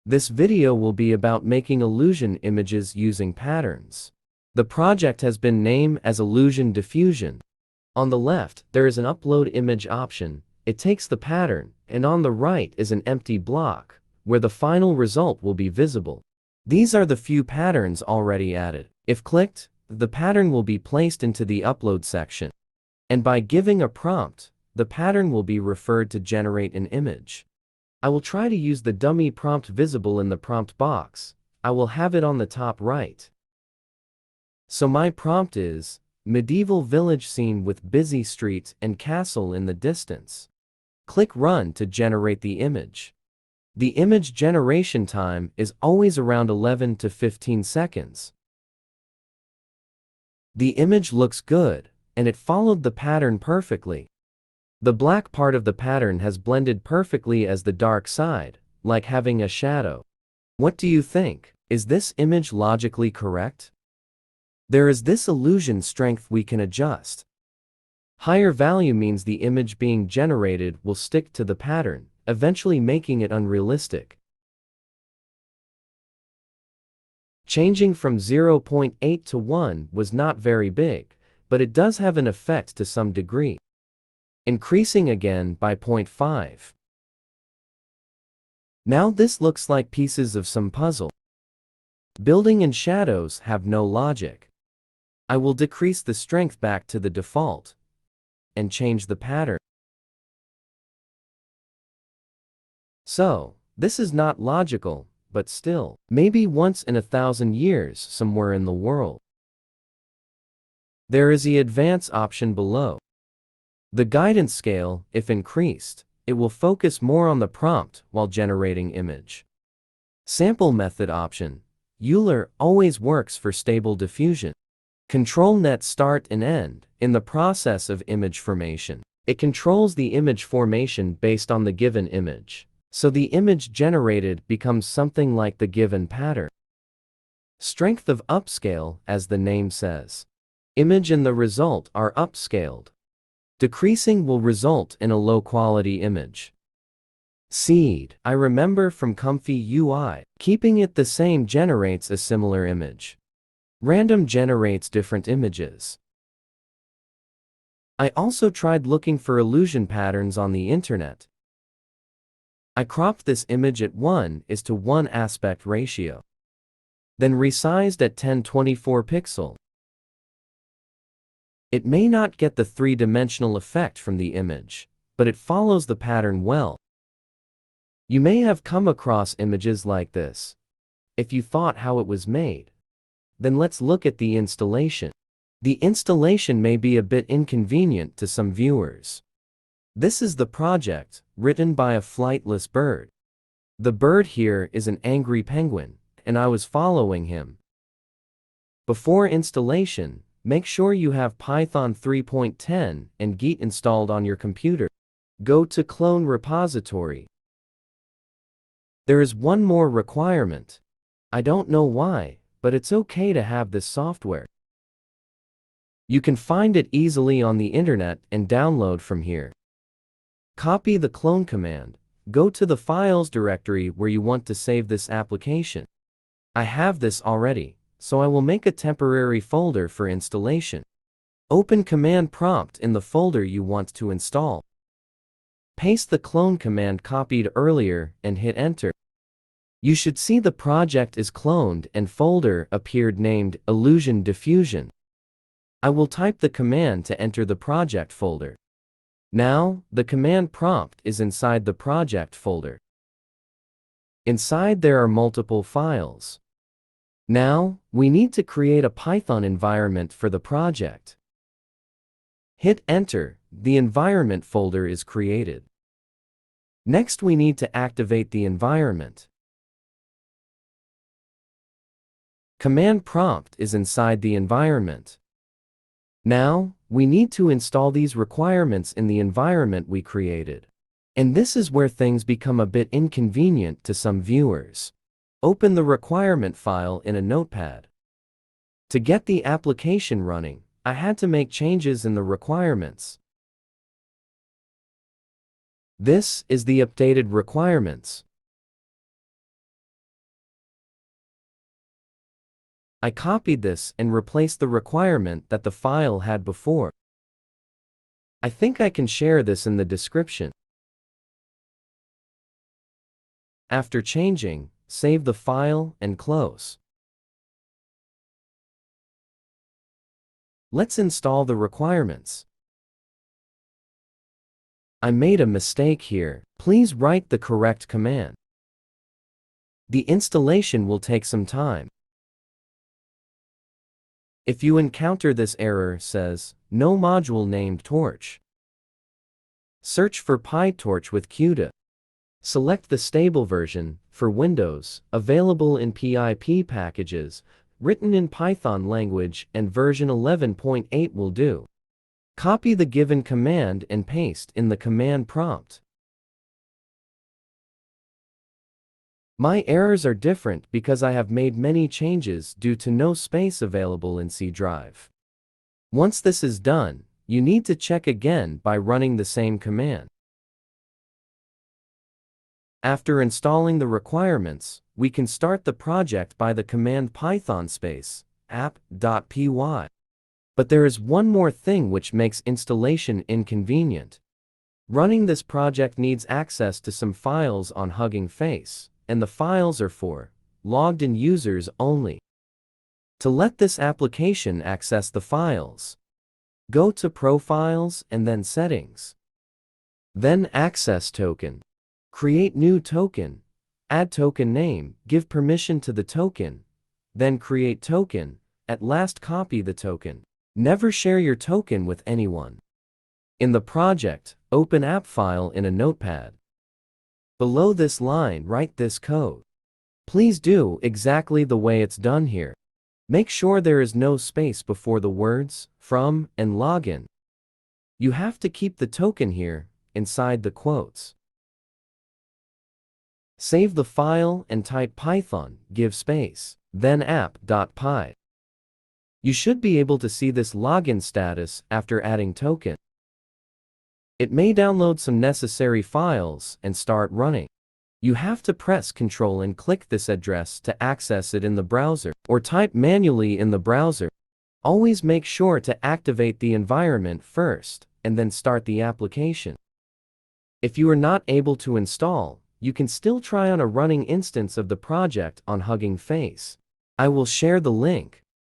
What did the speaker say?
This video will be about making illusion images using patterns. The project has been named as Illusion Diffusion. On the left, there is an upload image option. It takes the pattern, and on the right is an empty block, where the final result will be visible. These are the few patterns already added. If clicked, the pattern will be placed into the upload section. And by giving a prompt, the pattern will be referred to generate an image. I will try to use the dummy prompt visible in the prompt box. I will have it on the top right. So my prompt is, medieval village scene with busy streets and castle in the distance. Click Run to generate the image. The image generation time is always around 11 to 15 seconds. The image looks good, and it followed the pattern perfectly. The black part of the pattern has blended perfectly as the dark side, like having a shadow. What do you think? Is this image logically correct? There is this illusion strength we can adjust. Higher value means the image being generated will stick to the pattern, eventually making it unrealistic. Changing from 0.8 to 1 was not very big, but it does have an effect to some degree. Increasing again by 0.5. Now this looks like pieces of some puzzle. Building and shadows have no logic. I will decrease the strength back to the default and change the pattern. So, this is not logical, but still, maybe once in 1,000 years somewhere in the world. There is the advance option below. The guidance scale, if increased, it will focus more on the prompt while generating image. Sample method option. Euler always works for stable diffusion. Control net start and end in the process of image formation. It controls the image formation based on the given image, so the image generated becomes something like the given pattern. Strength of upscale, as the name says. Image and the result are upscaled. Decreasing will result in a low-quality image. Seed. I remember from Comfy UI, keeping it the same generates a similar image. Random generates different images. I also tried looking for illusion patterns on the internet. I cropped this image at 1:1 aspect ratio. Then resized at 1024 pixel. It may not get the three-dimensional effect from the image, but it follows the pattern well. You may have come across images like this. If you thought how it was made, then let's look at the installation. The installation may be a bit inconvenient to some viewers. This is the project, written by a flightless bird. The bird here is an angry penguin, and I was following him. Before installation, make sure you have Python 3.10 and Git installed on your computer. Go to Clone Repository. There is one more requirement. I don't know why, but it's okay to have this software. You can find it easily on the internet and download from here. Copy the clone command. Go to the files directory where you want to save this application. I have this already, so I will make a temporary folder for installation. Open command prompt in the folder you want to install. Paste the clone command copied earlier and hit enter. You should see the project is cloned and folder appeared named Illusion Diffusion. I will type the command to enter the project folder. Now, the command prompt is inside the project folder. Inside there are multiple files. Now, we need to create a Python environment for the project. Hit enter, the environment folder is created. Next we need to activate the environment. Command prompt is inside the environment. Now, we need to install these requirements in the environment we created. And this is where things become a bit inconvenient to some viewers. Open the requirement file in a notepad. To get the application running, I had to make changes in the requirements. This is the updated requirements. I copied this and replaced the requirement that the file had before. I think I can share this in the description. After changing, save the file and close. Let's install the requirements. I made a mistake here. Please write the correct command. The installation will take some time. If you encounter this error says, no module named torch, search for PyTorch with qda. Select the stable version, for Windows, available in pip packages, written in Python language and version 11.8 will do. Copy the given command and paste in the command prompt. My errors are different because I have made many changes due to no space available in C drive. Once this is done, you need to check again by running the same command. After installing the requirements, we can start the project by the command python space app.py. But there is one more thing which makes installation inconvenient. Running this project needs access to some files on Hugging Face, and the files are for logged-in users only. To let this application access the files, go to Profiles and then Settings. Then Access Token. Create new token, add token name, give permission to the token, then create token, at last copy the token. Never share your token with anyone. In the project, open app file in a notepad. Below this line write this code. Please do exactly the way it's done here. Make sure there is no space before the words, from, and login. You have to keep the token here, inside the quotes. Save the file and type Python, give space, then app.py. You should be able to see this login status after adding token. It may download some necessary files and start running. You have to press Ctrl and click this address to access it in the browser, or type manually in the browser. Always make sure to activate the environment first, and then start the application. If you are not able to install, you can still try on a running instance of the project on Hugging Face. I will share the link.